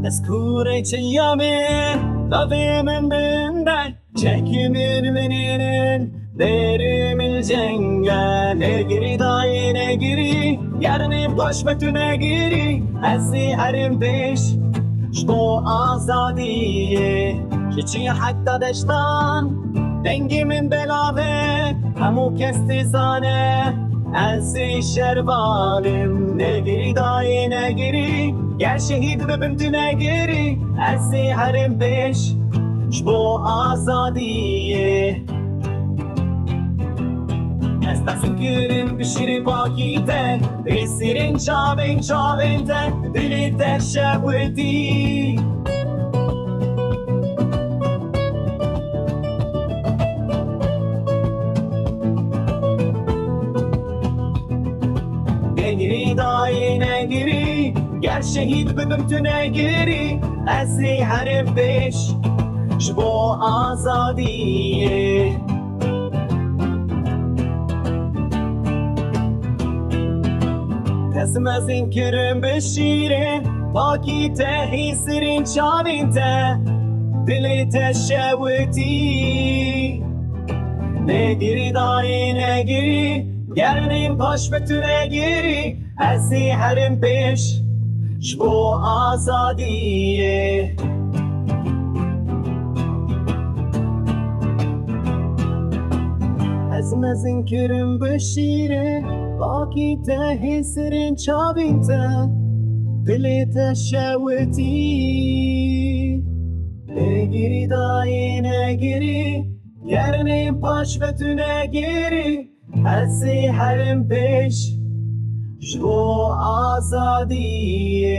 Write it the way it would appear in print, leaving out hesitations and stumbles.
مذكورة أيامين طبي من بندن شكي من منين derim الجنة نجري ضاي نجري يعني بوش بتو نجري أزي هرم بيش شبو آزادية شي حتى دشتان دنگی من بلاوه همو کستی زانه ازی شربانم نگیری دایی نگیری گر شهید ببم تو نگیری ازی حرم بیش شبو آزادیه استاسون گرین بشیری باقیده بسیرین چاوین ده دلی در شبودی نگیری دایی نگیری گر شهید ببم تو نگیری ازی حرم بیش شبو آزادیه دستم از این کرم بشیره باقی تهی سرین چاوین ته دلی تشوتی نگیری دایی نگیری گرنیم پاش به تو نگیری ازی حرم پیش شبو آزادیه از این کرم بشیره باقی تهی سرین چاوین ته دلی تشوتی نگیری دایی نگیری گرنیم پاش به تو نگیری ازی حرم پیش شبو آزادیه